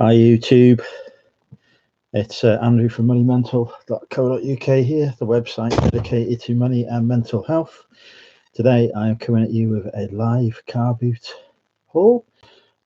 Hi YouTube, it's Andrew from moneymental.co.uk here, the website dedicated to money and mental health. Today I am coming at you with a live car boot haul.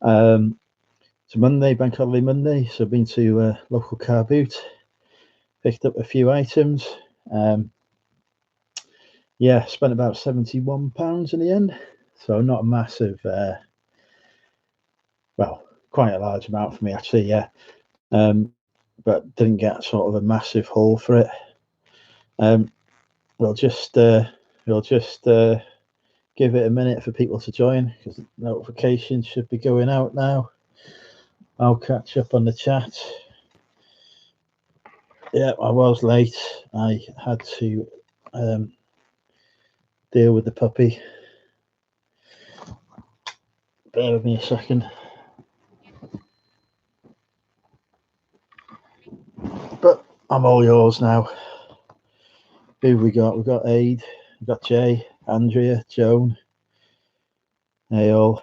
It's a Monday, Bank Holiday Monday, so I've been to a local car boot, picked up a few items. Yeah, spent about £71 in the end, so not a massive, well, quite a large amount for me actually, yeah. But didn't get sort of a massive haul for it. We'll just give it a minute for people to join, because the notifications should be going out now. I'll catch up on the chat. Yeah, I was late. I had to deal with the puppy. Bear with me a second. But I'm all yours now. Who we got? We've got Aid, we've got Jay, Andrea, Joan. Hey all.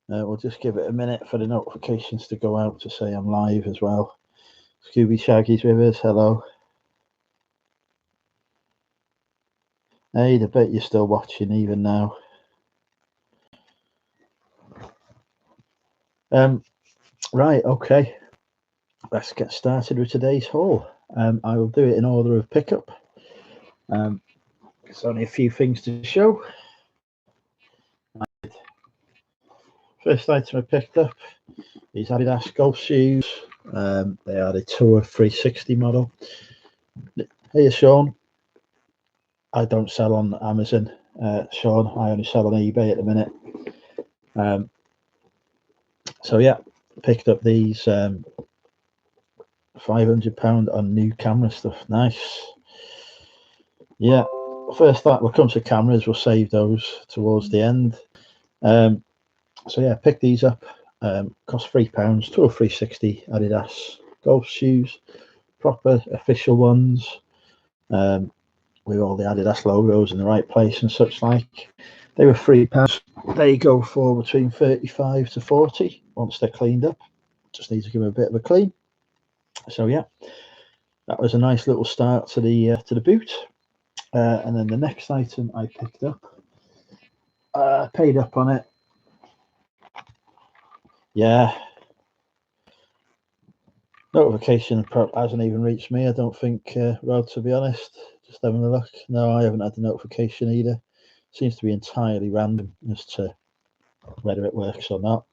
We'll just give it a minute for the notifications to go out to say I'm live as well. Scooby Shaggy's with us. Hello. Aid, I bet you're still watching even now. Right, okay. Let's get started with today's haul. I will do it in order of pickup. There's only a few things to show. First item I picked up is Adidas golf shoes. They are the Tour 360 model. Hey, Sean. I don't sell on Amazon, Sean. I only sell on eBay at the minute. So yeah, picked up these £500 on new camera stuff. Nice. Yeah, first that will come to cameras. We'll save those towards the end. So yeah, pick these up. Cost £3. Tour 360 Adidas golf shoes, proper official ones, with all the Adidas logos in the right place and such like. They were £3. They go for between 35 to 40 once they're cleaned up. Just need to give them a bit of a clean. So yeah, that was a nice little start to the boot. And then the next item I picked up, paid up on it. Yeah, notification hasn't even reached me, I don't think, Rod, to be honest. Just having a look. No, I haven't had the notification either. Seems to be entirely random as to whether it works or not.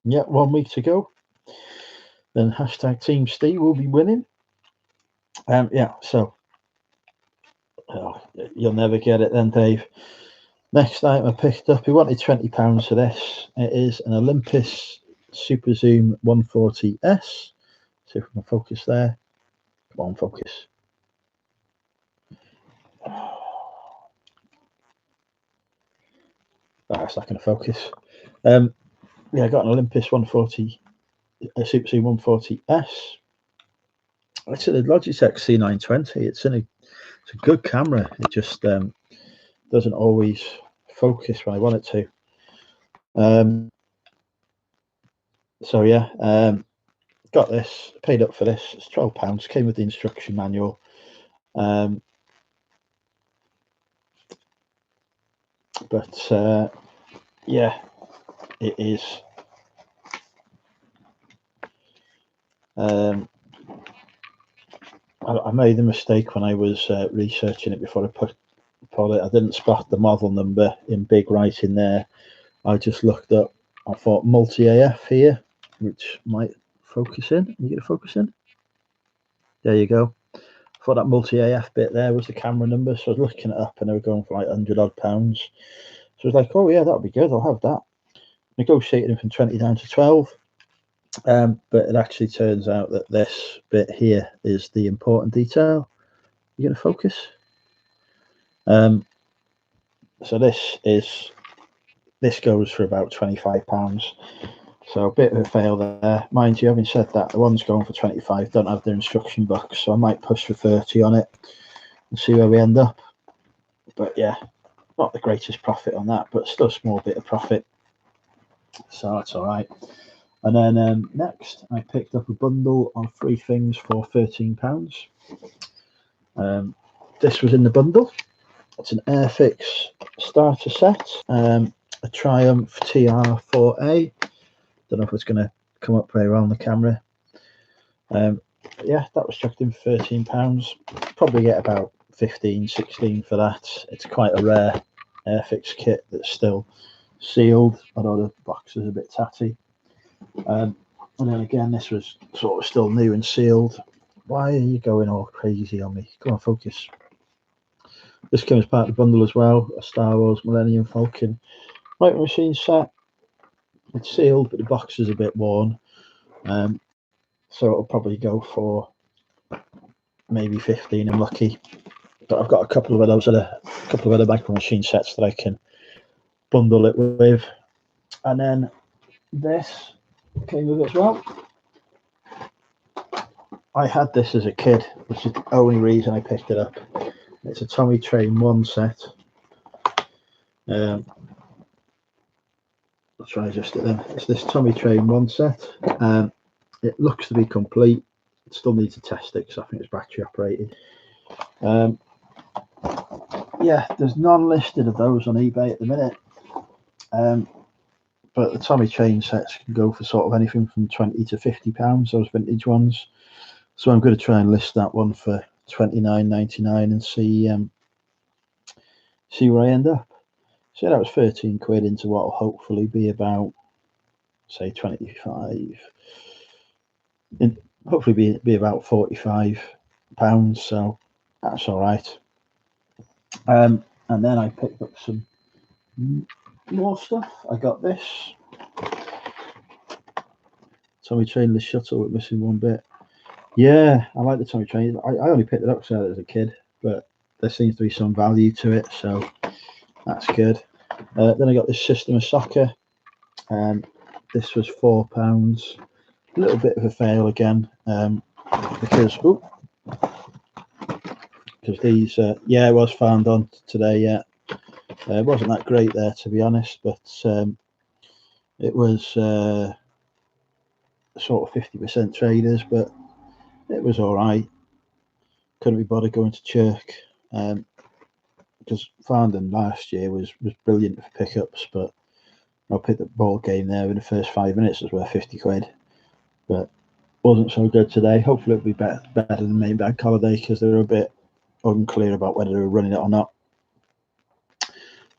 Yeah, 1 week to go. Then hashtag Team Steve will be winning. Yeah, so you'll never get it then, Dave. Next item I picked up, he wanted £20 for this. It is an Olympus Super Zoom 140S. See if we can focus there. Come on, focus. That's not going to focus. Yeah, I got an Olympus 140, a Super Zoom 140S. It's a Logitech C920. It's a good camera. It just doesn't always focus when I want it to. So yeah, got this, paid up for this. It's £12. Came with the instruction manual. But yeah, it is. I made the mistake when I was researching it before I put it. I didn't spot the model number in big writing there. I just looked up. I thought multi AF here, which might focus in. You get a focus in. There you go. I thought that multi AF bit there was the camera number, so I was looking it up, and they were going for like £100 odd. So I was like, oh yeah, that'll be good. I'll have that. Negotiated from 20 down to 12. But it actually turns out that this bit here is the important detail. You're going to focus. So this goes for about £25. So a bit of a fail there. Mind you, having said that, the ones going for 25 don't have their instruction book, so I might push for 30 on it and see where we end up. But yeah, not the greatest profit on that, but still a small bit of profit. So that's all right. And then next, I picked up a bundle of 3 things for £13. This was in the bundle. It's an Airfix starter set, a Triumph TR4A. Don't know if it's going to come up very well on the camera. Yeah, that was chucked in for £13. Probably get about 15, 16 for that. It's quite a rare Airfix kit that's still sealed, although the box is a bit tatty. And then again, this was sort of still new and sealed. Why are you going all crazy on me? Come on, focus. This came as part of the bundle as well, a Star Wars Millennium Falcon Micro Machine set. It's sealed, but the box is a bit worn. So it'll probably go for maybe 15. I'm lucky. But I've got a couple of other Micro Machine sets that I can bundle it with. And then this came with it as well. I had this as a kid, which is the only reason I picked it up. It's a Tommy Train 1 set. I'll try just it then. It's this Tommy Train 1 set. It looks to be complete. It still needs to test it because I think it's battery operated. Yeah, there's none listed of those on eBay at the minute. But the Tommy Train sets can go for sort of anything from £20 to £50, those vintage ones. So I'm going to try and list that one for £29.99 and see where I end up. So that was 13 quid into what will hopefully be about, say, 25. And hopefully be about £45. So that's all right. And then I picked up some more stuff. I got this Tommy Train, the shuttle with missing one bit. Yeah, I like the Tommy Train. I only picked it up because I had it as a kid, but there seems to be some value to it, so that's good. Then I got this System of Soccer. This was £4. A little bit of a fail again, because these, yeah, it was found on today. Yeah, it wasn't that great there, to be honest, but it was sort of 50% traders, but it was all right. Couldn't be bothered going to Chirk, because Farndon last year was brilliant for pickups, but I picked up ball game there in the first 5 minutes. It was worth 50 quid, but wasn't so good today. Hopefully it'll be better than main bank holiday, because they were a bit unclear about whether they were running it or not.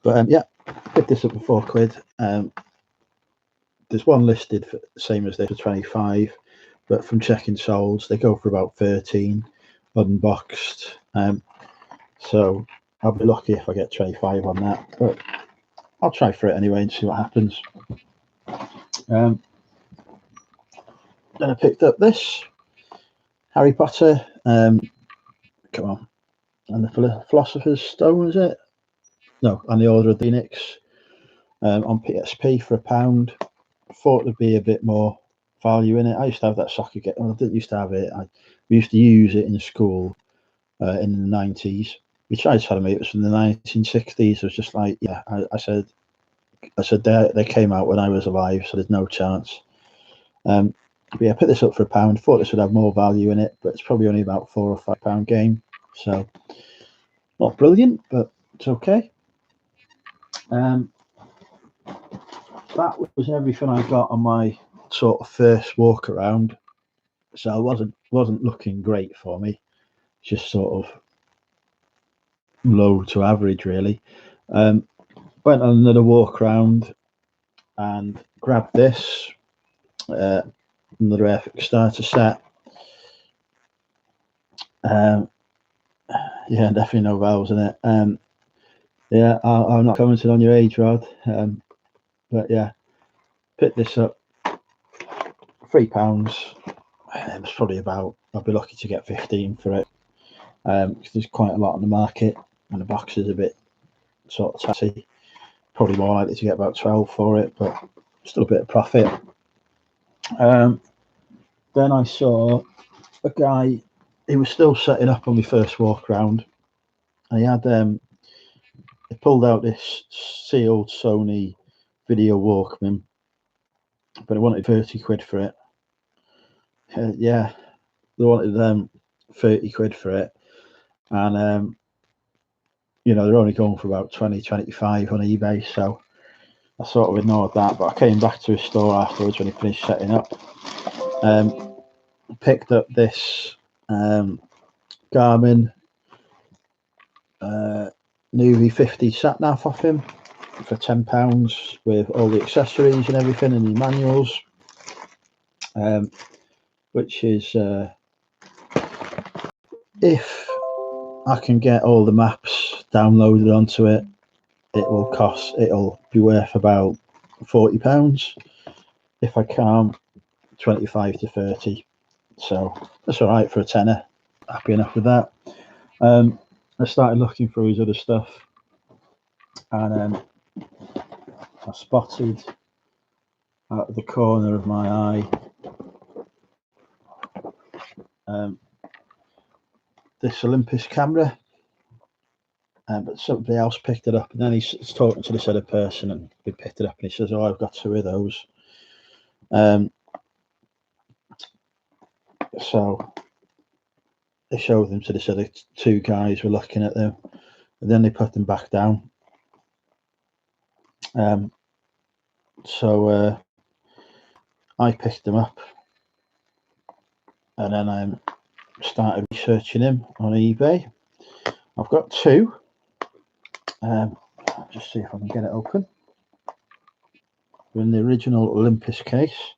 But yeah, picked this up for 4 quid. There's one listed for the same as this for 25, but from checking solds, they go for about 13 unboxed. So I'll be lucky if I get 25 on that, but I'll try for it anyway and see what happens. Then I picked up this Harry Potter, come on, and the Philosopher's Stone, is it? No, and the Order of the Phoenix, on PSP for £1. Thought there'd be a bit more value in it. I used to have that soccer game. Well, I didn't used to have it. We used to use it in school in the 90s. We tried telling me it was from the 1960s. It was just like, yeah, I said they came out when I was alive, so there's no chance. But yeah, I picked this up for £1. Thought this would have more value in it, but it's probably only about £4 or £5 game. So not brilliant, but it's okay. That was everything I got on my sort of first walk around. So it wasn't looking great for me. Just sort of low to average, really. Went on another walk around and grabbed this, another Airfix starter set. Yeah, definitely no valves in it. Yeah, I'm not commenting on your age, Rod. But yeah, picked this up, £3. It was probably about, I'll be lucky to get 15 for it, because there's quite a lot on the market, and the box is a bit sort of tatty. Probably more likely to get about 12 for it, but still a bit of profit. Then I saw a guy, he was still setting up on my first walk around, and he had he pulled out this sealed Sony video Walkman, but I wanted 30 quid for it. Yeah, they wanted 30 quid for it, and you know, they're only going for about 20-25 on eBay, so I sort of ignored that. But I came back to his store afterwards when he finished setting up. Picked up this Garmin Nuvi 50 sat nav off him for £10 with all the accessories and everything and the manuals, which is if I can get all the maps downloaded onto it, it'll be worth about £40. If I can't, 25 to 30. So that's all right for a tenner. Happy enough with that. I started looking through his other stuff, and I spotted out of the corner of my eye this Olympus camera, but somebody else picked it up, and then he's talking to this other person, and he picked it up, and he says, "Oh, I've got two of those." So they showed them to this other two guys were looking at them, and then they put them back down. So I picked them up, and then I started researching them on eBay. I've got two. Just see if I can get it open. They're in the original Olympus case,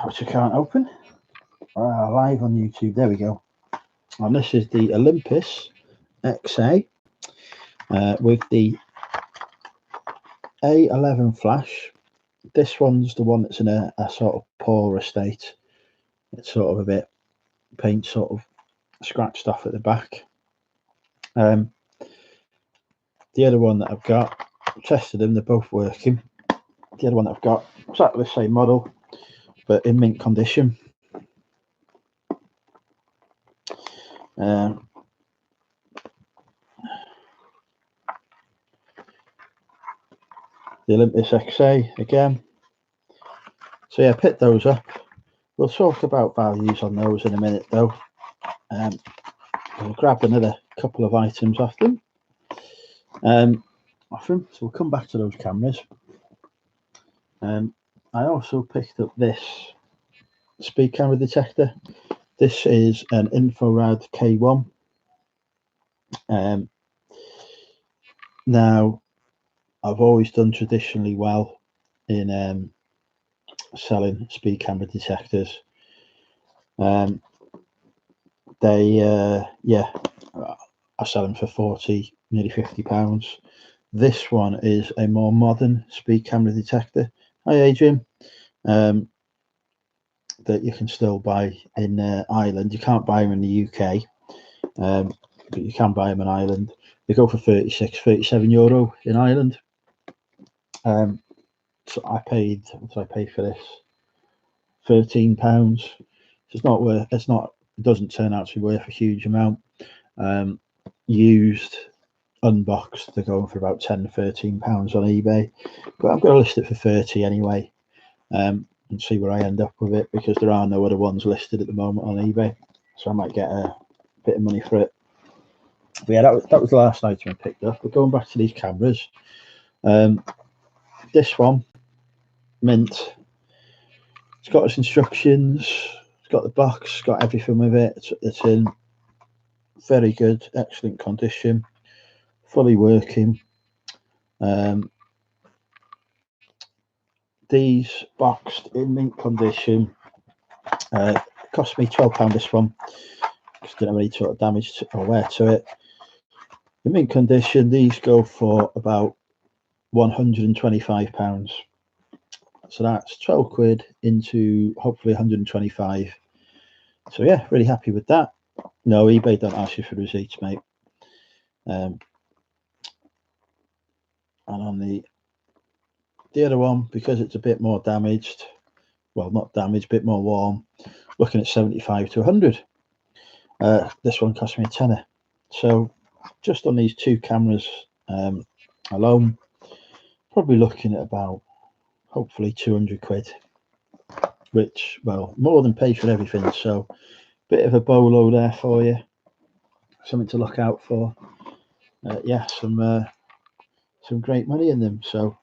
which I can't open. Live on YouTube. There we go. And this is the Olympus XA with the A11 flash. This one's the one that's in a sort of poorer state. It's sort of a bit paint sort of scratched off at the back. The other one that I've got, I've tested them, they're both working. The other one that I've got, exactly the same model, but in mint condition. The Olympus XA again. So yeah, pick those up. We'll talk about values on those in a minute though. I'll grab another couple of items off them. So we'll come back to those cameras. I also picked up this speed camera detector. This is an infrared K1. Now, I've always done traditionally well in selling speed camera detectors. I sell them for 40, nearly £50. This one is a more modern speed camera detector. Hi, Adrian. That you can still buy in Ireland. You can't buy them in the UK, but you can buy them in Ireland. They go for 37 euro in Ireland. So I paid, what did I pay for this? £13. It's not worth. It doesn't turn out to be worth a huge amount. Used, unboxed, they're going for about £10-13 on eBay, but I'm going to list it for 30 anyway, and see where I end up with it, because there are no other ones listed at the moment on eBay, so I might get a bit of money for it. But yeah, that was the last item I picked up. But going back to these cameras, this one, mint. It's got its instructions. It's got the box. It's got everything with it. It's in very good, excellent condition, fully working. These boxed in mint condition cost me £12. This one, because didn't have any sort of damage or wear to it. In mint condition, these go for about £125. So that's 12 quid into hopefully 125. So yeah, really happy with that. No, eBay don't ask you for receipts, mate. And on the other one, because it's a bit more damaged, well, not damaged, a bit more worn, looking at 75 to 100. This one cost me a tenner. So just on these two cameras alone, probably looking at about hopefully 200 quid, which, well, more than pays for everything. So bit of a bolo there for you, something to look out for. Yeah, some great money in them. So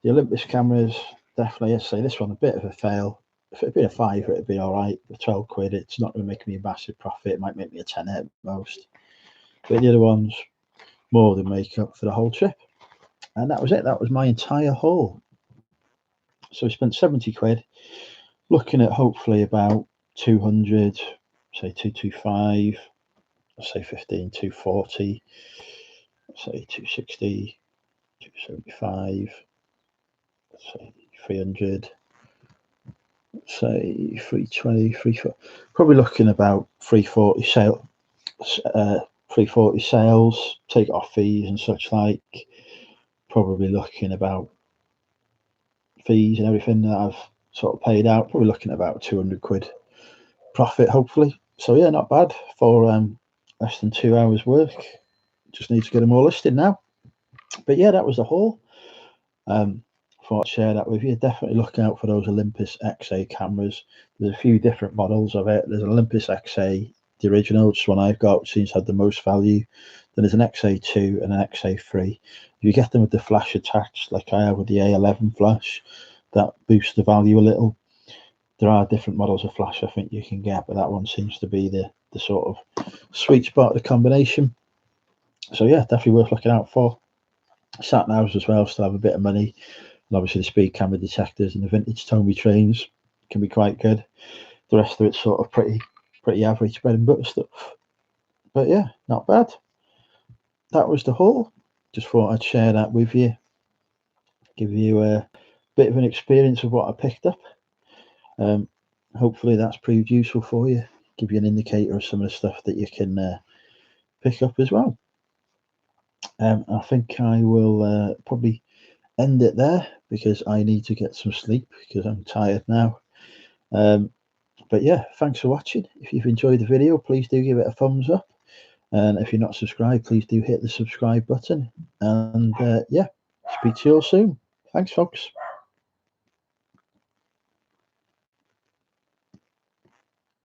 the Olympus cameras, definitely, I'd say this one a bit of a fail. If it had been a fiver, it'd be all right. For 12 quid, it's not going to make me a massive profit. It might make me a 10 at most. But the other ones more than make up for the whole trip. And that was it. That was my entire haul. So we spent 70 quid, looking at hopefully about 200, say 225, say 15, 240, say 260, 275, say 300, say 320, 340. Probably looking about 340 sale, 340 sales, take off fees and such like. Probably looking about fees and everything that I've sort of paid out. Probably looking at about 200 quid profit, hopefully. So yeah, not bad for less than 2 hours work. Just need to get them all listed now. But yeah, that was the haul. Thought I'd share that with you. Definitely look out for those Olympus XA cameras. There's a few different models of it. There's an Olympus XA, the original, which is one I've got, which seems to have the most value. Then there's an XA2 and an XA3. If you get them with the flash attached, like I have with the A11 flash, that boosts the value a little. There are different models of flash I think you can get, but that one seems to be the sort of sweet spot of the combination. So yeah, definitely worth looking out for. Sat navs as well, still have a bit of money. And obviously the speed camera detectors and the vintage Tomy trains can be quite good. The rest of it's sort of pretty average bread and butter stuff. But yeah, not bad. That was the haul. Just thought I'd share that with you. Give you a bit of an experience of what I picked up. Hopefully that's proved useful for you. Give you an indicator of some of the stuff that you can pick up as well. I think I will probably end it there because I need to get some sleep because I'm tired now. But yeah, thanks for watching. If you've enjoyed the video, please do give it a thumbs up. And if you're not subscribed, please do hit the subscribe button. And yeah, speak to you all soon. Thanks, folks.